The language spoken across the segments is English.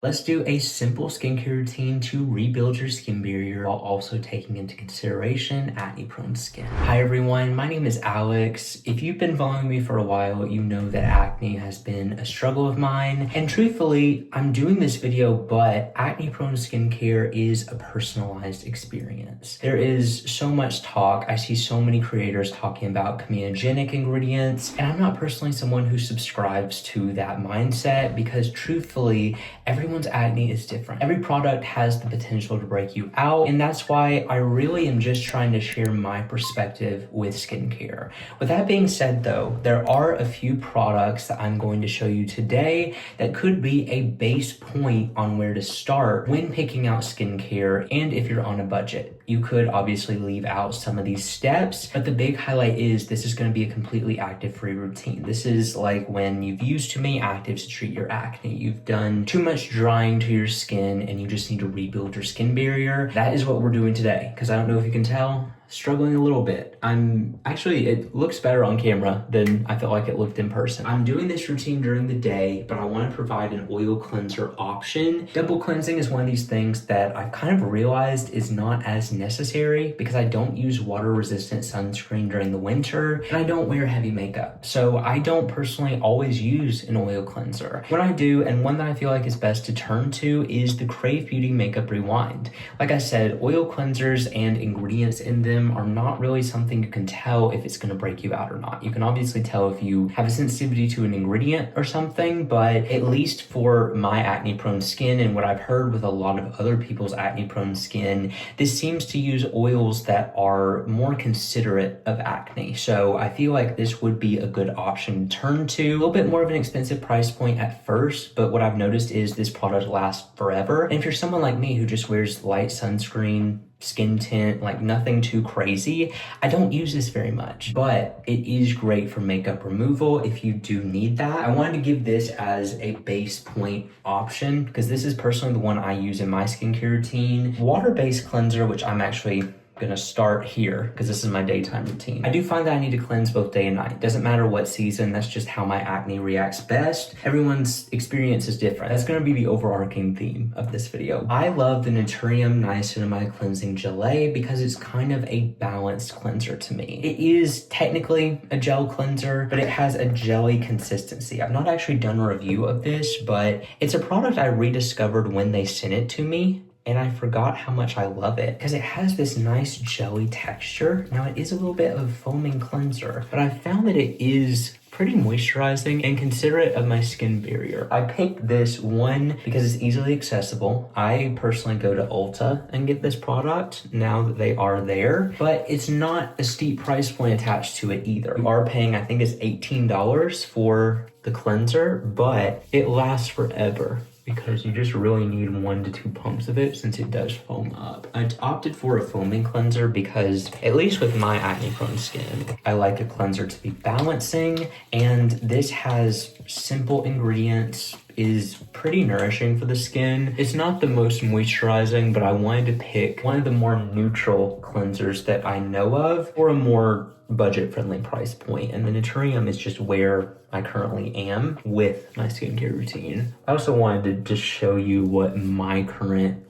Let's do a simple skincare routine to rebuild your skin barrier while also taking into consideration acne-prone skin. Hi everyone, my name is Alex. If you've been following me for a while, you know that acne has been a struggle of mine. And truthfully, I'm doing this video, but acne-prone skincare is a personalized experience. There is so much talk. I see so many creators talking about comedogenic ingredients, and I'm not personally someone who subscribes to that mindset because truthfully, everyone's acne is different. Every product has the potential to break you out, and that's why I really am just trying to share my perspective with skincare. With that being said though, there are a few products that I'm going to show you today that could be a base point on where to start when picking out skincare, and if you're on a budget. You could obviously leave out some of these steps, but the big highlight is this is going to be a completely active-free routine. This is like when you've used too many actives to treat your acne, you've done too much drying to your skin, and you just need to rebuild your skin barrier. That is what we're doing today, because I don't know if you can tell, struggling a little bit. It looks better on camera than I felt like it looked in person. I'm doing this routine during the day, but I want to provide an oil cleanser option. Double cleansing is one of these things that I've kind of realized is not as necessary because I don't use water resistant sunscreen during the winter and I don't wear heavy makeup. So I don't personally always use an oil cleanser. When I do, and one that I feel like is best to turn to, is the Crave Beauty Makeup Rewind. Like I said, oil cleansers and ingredients in them are not really something you can tell if it's going to break you out or not. You can obviously tell if you have a sensitivity to an ingredient or something, but at least for my acne prone skin and what I've heard with a lot of other people's acne prone skin, this seems to use oils that are more considerate of acne. So I feel like this would be a good option to turn to. A little bit more of an expensive price point at first, but what I've noticed is this product lasts forever. And if you're someone like me who just wears light sunscreen, skin tint, like nothing too crazy, I don't use this very much, but it is great for makeup removal if you do need that. I wanted to give this as a base point option because this is personally the one I use in my skincare routine. Water-based cleanser, which I'm actually gonna start here because this is my daytime routine. I do find that I need to cleanse both day and night. Doesn't matter what season, that's just how my acne reacts best. Everyone's experience is different. That's gonna be the overarching theme of this video. I love the Naturium Niacinamide Cleansing Gelée because it's kind of a balanced cleanser to me. It is technically a gel cleanser, but it has a jelly consistency. I've not actually done a review of this, but it's a product I rediscovered when they sent it to me, and I forgot how much I love it because it has this nice jelly texture. Now it is a little bit of a foaming cleanser, but I found that it is pretty moisturizing and considerate of my skin barrier. I picked this one because it's easily accessible. I personally go to Ulta and get this product now that they are there, but it's not a steep price point attached to it either. You are paying, I think it's $18 for the cleanser, but it lasts forever because you just really need 1 to 2 pumps of it since it does foam up. I opted for a foaming cleanser because, at least with my acne prone skin, I like a cleanser to be balancing, and this has simple ingredients, is pretty nourishing for the skin. It's not the most moisturizing, but I wanted to pick one of the more neutral cleansers that I know of for a more budget-friendly price point, and the Naturium is just where I currently am with my skincare routine. I also wanted to just show you what my current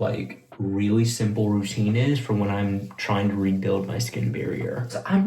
really simple routine is for when I'm trying to rebuild my skin barrier. So I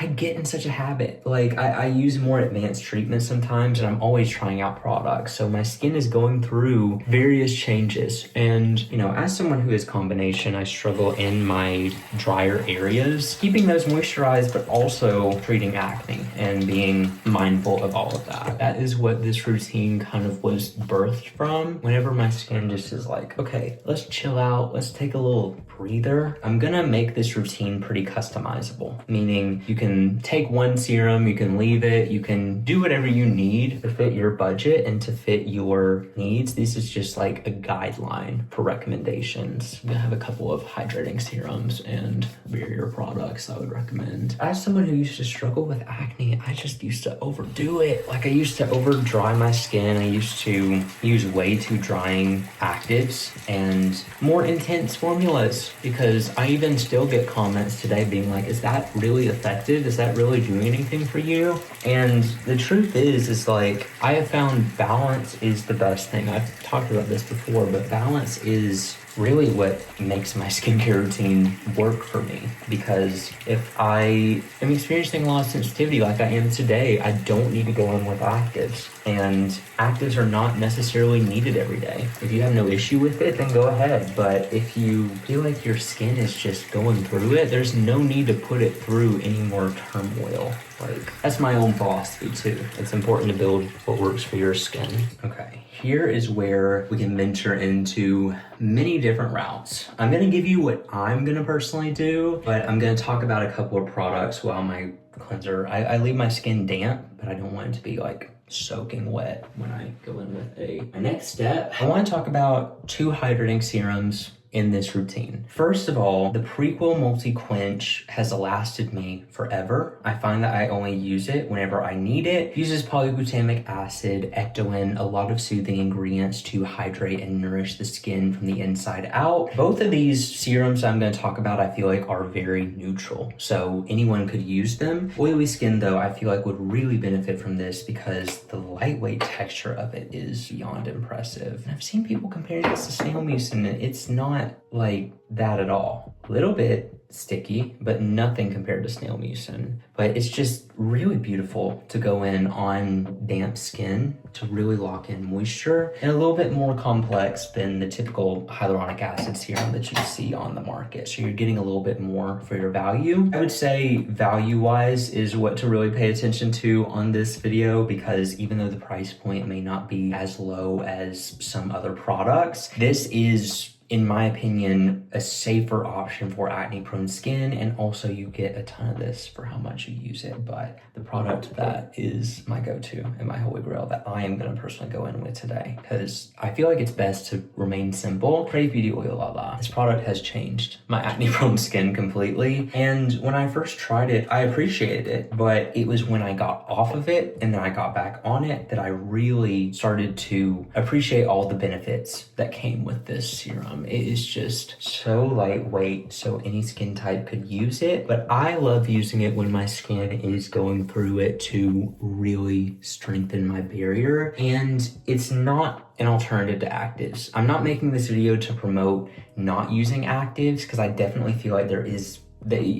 get in such a habit. I use more advanced treatments sometimes, and I'm always trying out products. So my skin is going through various changes. And, as someone who is combination, I struggle in my drier areas, keeping those moisturized, but also treating acne and being mindful of all of that. That is what this routine kind of was birthed from. Whenever my skin just is like, okay, let's chill out, let's take a little breather. I'm gonna make this routine pretty customizable, meaning you can take one serum, you can leave it, you can do whatever you need to fit your budget and to fit your needs. This is just like a guideline for recommendations. I'm gonna have a couple of hydrating serums and barrier products I would recommend. As someone who used to struggle with acne, I just used to overdo it. I used to over dry my skin. I used to use way too drying actives and more intense intense formulas, because I even still get comments today being like, is that really effective? Is that really doing anything for you? And the truth is like, I have found balance is the best thing. I've talked about this before, but balance is really what makes my skincare routine work for me, because if I am experiencing a lot of sensitivity like I am today, I don't need to go in with actives, and actives are not necessarily needed every day. If you have no issue with it, then go ahead, but if you feel like your skin is just going through it, there's no need to put it through any more turmoil. Like, that's my own philosophy too. It's important to build what works for your skin. Okay, here is where we can venture into many different routes. I'm gonna give you what I'm gonna personally do, but I'm gonna talk about a couple of products while my cleanser, I leave my skin damp, but I don't want it to be like soaking wet when I go in with my next step. I wanna talk about 2 hydrating serums in this routine. First of all, the Prequel Multi-Quench has lasted me forever. I find that I only use it whenever I need it. It uses polyglutamic acid, ectoin, a lot of soothing ingredients to hydrate and nourish the skin from the inside out. Both of these serums I'm going to talk about, I feel like, are very neutral, so anyone could use them. Oily skin, though, I feel like would really benefit from this because the lightweight texture of it is beyond impressive. And I've seen people compare this to snail mucin, and it's not like that at all. A little bit sticky, but nothing compared to snail mucin. But it's just really beautiful to go in on damp skin to really lock in moisture, and a little bit more complex than the typical hyaluronic acid serum that you see on the market. So you're getting a little bit more for your value. I would say value-wise is what to really pay attention to on this video, because even though the price point may not be as low as some other products, this is, in my opinion, a safer option for acne-prone skin, and also you get a ton of this for how much you use it. But the product that is my go-to and my holy grail that I am going to personally go in with today, because I feel like it's best to remain simple. Crave Beauty Oil La La. This product has changed my acne-prone skin completely, and when I first tried it, I appreciated it, but it was when I got off of it and then I got back on it that I really started to appreciate all the benefits that came with this serum. It is just so lightweight, so any skin type could use it, but I love using it when my skin is going through it to really strengthen my barrier, and it's not an alternative to actives. I'm not making this video to promote not using actives, because I definitely feel like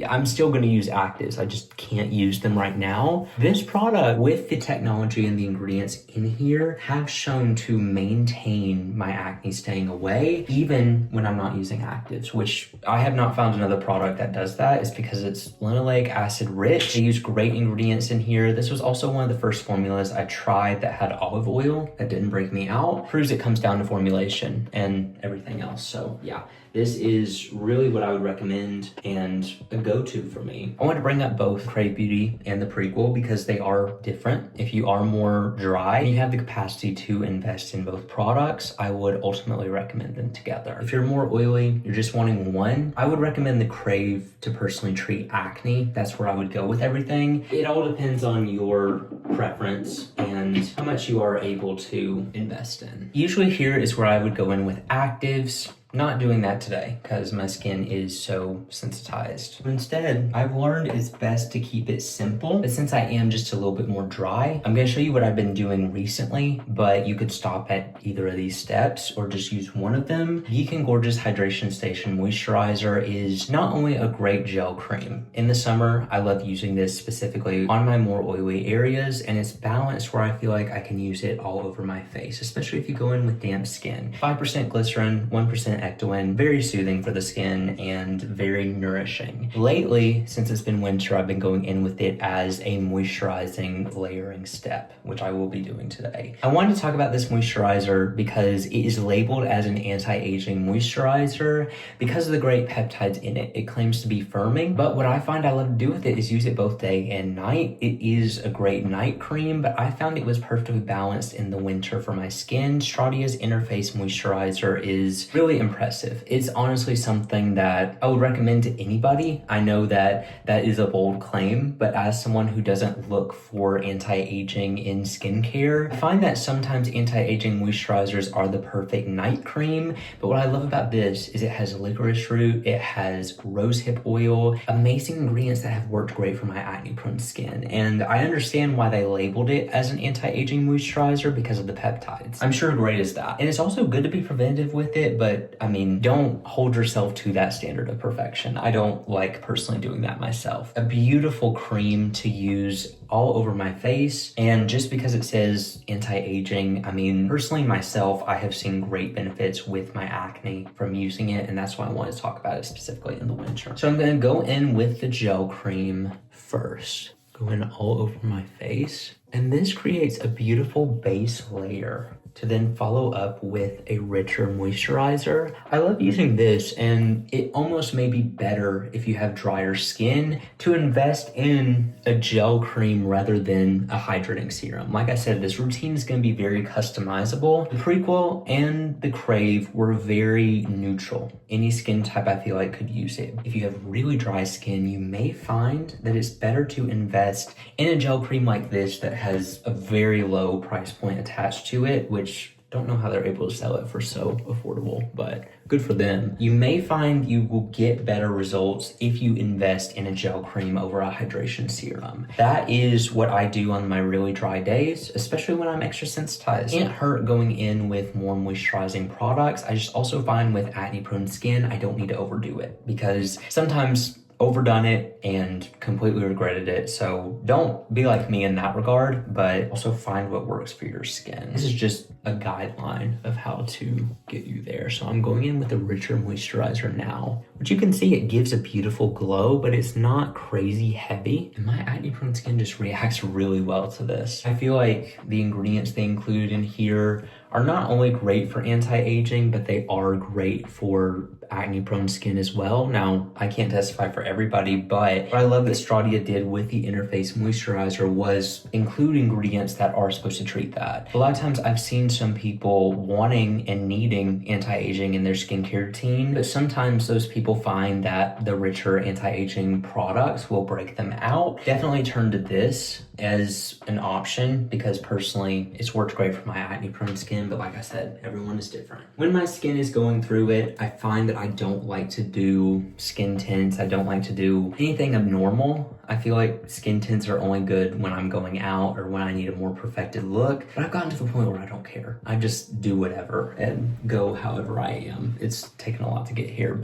I'm still going to use actives. I just can't use them right now. This product, with the technology and the ingredients in here, have shown to maintain my acne staying away, even when I'm not using actives, which I have not found another product that does that. It's because it's linoleic acid rich. They use great ingredients in here. This was also one of the first formulas I tried that had olive oil that didn't break me out. Proves it comes down to formulation and everything else. So yeah, this is really what I would recommend and a go-to for me. I want to bring up both Crave Beauty and the Prequel because they are different. If you are more dry and you have the capacity to invest in both products, I would ultimately recommend them together. If you're more oily, you're just wanting one, I would recommend the Crave to personally treat acne. That's where I would go with everything. It all depends on your preference and how much you are able to invest in. Usually here is where I would go in with actives. Not doing that today because my skin is so sensitized. Instead, I've learned it's best to keep it simple, but since I am just a little bit more dry, I'm gonna show you what I've been doing recently, but you could stop at either of these steps or just use one of them. Beacon Gorgeous Hydration Station Moisturizer is not only a great gel cream. In the summer, I love using this specifically on my more oily areas, and it's balanced where I feel like I can use it all over my face, especially if you go in with damp skin. 5% glycerin, 1% ectoin, very soothing for the skin and very nourishing. Lately, since it's been winter, I've been going in with it as a moisturizing layering step, which I will be doing today. I wanted to talk about this moisturizer because it is labeled as an anti-aging moisturizer because of the great peptides in it. It claims to be firming, but what I find I love to do with it is use it both day and night. It is a great night cream, but I found it was perfectly balanced in the winter for my skin. Stradia's Interface Moisturizer is really impressive. It's honestly something that I would recommend to anybody. I know that that is a bold claim, but as someone who doesn't look for anti-aging in skincare, I find that sometimes anti-aging moisturizers are the perfect night cream. But what I love about this is it has licorice root, it has rosehip oil, amazing ingredients that have worked great for my acne-prone skin. And I understand why they labeled it as an anti-aging moisturizer because of the peptides. I'm sure great is that. And it's also good to be preventative with it, but I mean, don't hold yourself to that standard of perfection. I don't like personally doing that myself. A beautiful cream to use all over my face, and just because it says anti-aging, I mean, personally myself, I have seen great benefits with my acne from using it, and that's why I wanted to talk about it specifically in the winter. So I'm gonna go in with the gel cream first. Go in all over my face, and this creates a beautiful base layer to then follow up with a richer moisturizer. I love using this, and it almost may be better if you have drier skin to invest in a gel cream rather than a hydrating serum. Like I said, this routine is going to be very customizable. The Prequel and the Crave were very neutral. Any skin type I feel like could use it. If you have really dry skin, you may find that it's better to invest in a gel cream like this that has a very low price point attached to it, which don't know how they're able to sell it for so affordable, but good for them. You may find you will get better results if you invest in a gel cream over a hydration serum. That is what I do on my really dry days, especially when I'm extra sensitized. It can't hurt going in with more moisturizing products. I just also find with acne prone skin, I don't need to overdo it because sometimes overdone it and completely regretted it. So don't be like me in that regard, but also find what works for your skin. This is just a guideline of how to get you there. So I'm going in with a richer moisturizer now, which you can see it gives a beautiful glow, but it's not crazy heavy. And my acne prone skin just reacts really well to this. I feel like the ingredients they include in here are not only great for anti-aging, but they are great for acne prone skin as well. Now, I can't testify for everybody, but what I love that Stradia did with the Interface moisturizer was include ingredients that are supposed to treat that. A lot of times I've seen some people wanting and needing anti-aging in their skincare routine, but sometimes those people find that the richer anti-aging products will break them out. Definitely turn to this as an option because personally it's worked great for my acne prone skin, but like I said, everyone is different. When my skin is going through it, I find that I don't like to do skin tints. I don't like to do anything abnormal. I feel like skin tints are only good when I'm going out or when I need a more perfected look, but I've gotten to the point where I don't care. I just do whatever and go however I am. It's taken a lot to get here,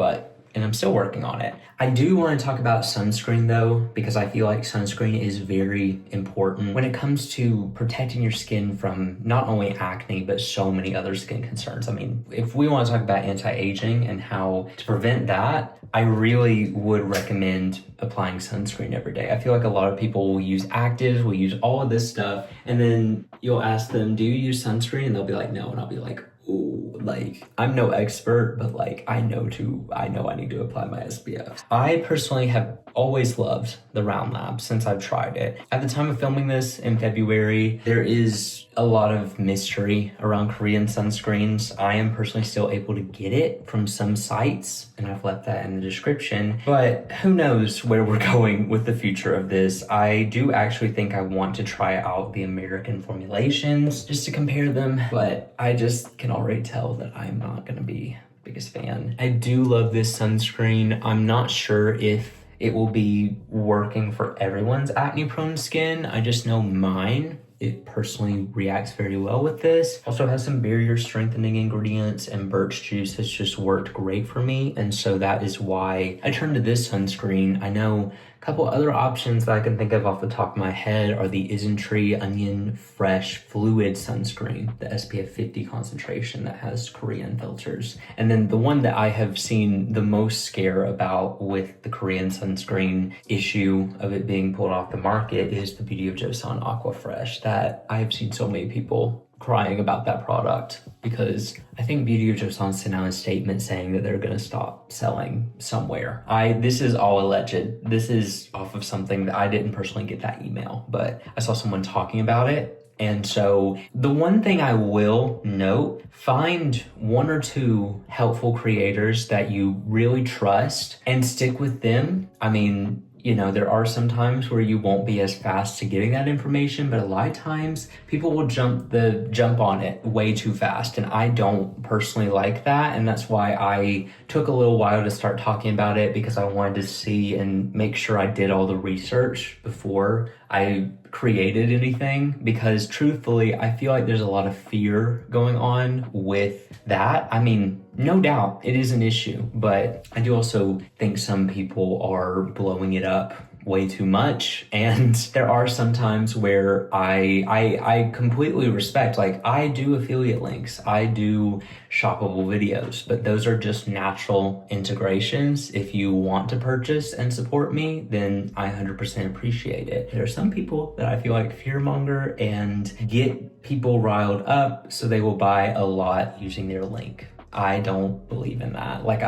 and I'm still working on it. I do want to talk about sunscreen though, because I feel like sunscreen is very important when it comes to protecting your skin from not only acne, but so many other skin concerns. I mean, if we want to talk about anti-aging and how to prevent that, I really would recommend applying sunscreen every day. I feel like a lot of people will use actives, will use all of this stuff, and then you'll ask them, do you use sunscreen? And they'll be like, no, and I'll be like, ooh, like I'm no expert, but like I know I need to apply my SPF. I personally have always loved the Round Lab since I've tried it. At the time of filming this in February, there is a lot of mystery around Korean sunscreens. I am personally still able to get it from some sites, and I've left that in the description, but who knows where we're going with the future of this. I do actually think I want to try out the American formulations just to compare them, but I just can already tell that I'm not gonna be the biggest fan. I do love this sunscreen. I'm not sure if it will be working for everyone's acne prone skin. I just know mine, it personally reacts very well with this. Also has some barrier strengthening ingredients, and birch juice has just worked great for me. And so that is why I turned to this sunscreen. I know a couple other options that I can think of off the top of my head are the Isntree Onion Fresh Fluid Sunscreen, the SPF 50 concentration that has Korean filters. And then the one that I have seen the most scare about with the Korean sunscreen issue of it being pulled off the market is the Beauty of Joseon Aqua Fresh, that I have seen so many people crying about that product because I think Beauty of Joseon sent out a statement saying that they're gonna stop selling somewhere. This is all alleged. This is off of something that I didn't personally get that email, but I saw someone talking about it And so the one thing I will note, find 1 or 2 helpful creators that you really trust and stick with them. I mean, you know, there are some times where you won't be as fast to getting that information, but a lot of times people will jump on it way too fast. And I don't personally like that. And that's why I took a little while to start talking about it, because I wanted to see and make sure I did all the research before I created anything, because truthfully, I feel like there's a lot of fear going on with that. I mean, no doubt it is an issue, but I do also think some people are blowing it up way too much. And there are some times where I completely respect, like, I do affiliate links, I do shoppable videos, but those are just natural integrations. If you want to purchase and support me, then I 100% appreciate it. There are some people that I feel like fearmonger and get people riled up so they will buy a lot using their link. I don't believe in that. Like,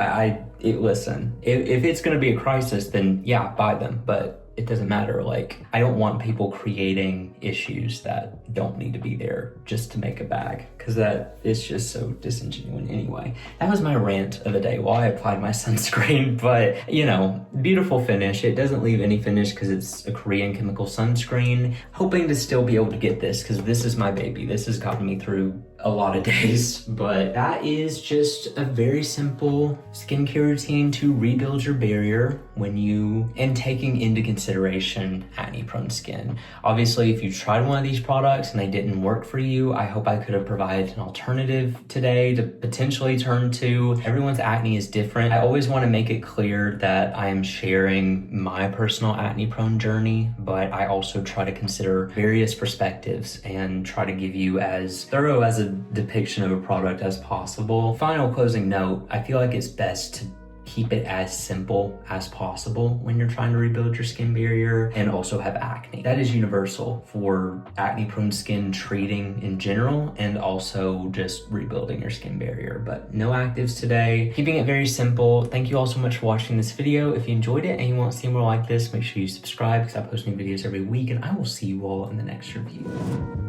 listen, if it's going to be a crisis, then yeah, buy them. But it doesn't matter. Like, I don't want people creating issues that don't need to be there just to make a bag, because that is just so disingenuous. Anyway, that was my rant of the day while I applied my sunscreen. But, you know, beautiful finish. It doesn't leave any finish because it's a Korean chemical sunscreen. Hoping to still be able to get this, because this is my baby. This has gotten me through a lot of days. But that is just a very simple skincare routine to rebuild your barrier and taking into consideration acne-prone skin. Obviously, if you tried one of these products and they didn't work for you, I hope I could have provided an alternative today to potentially turn to. Everyone's acne is different. I always want to make it clear that I am sharing my personal acne-prone journey, but I also try to consider various perspectives and try to give you as thorough as a depiction of a product as possible. Final closing note, I feel like it's best to keep it as simple as possible when you're trying to rebuild your skin barrier and also have acne. That is universal for acne-prone skin treating in general, and also just rebuilding your skin barrier. But no actives today, keeping it very simple. Thank you all so much for watching this video. If you enjoyed it and you want to see more like this, make sure you subscribe, because I post new videos every week, and I will see you all in the next review.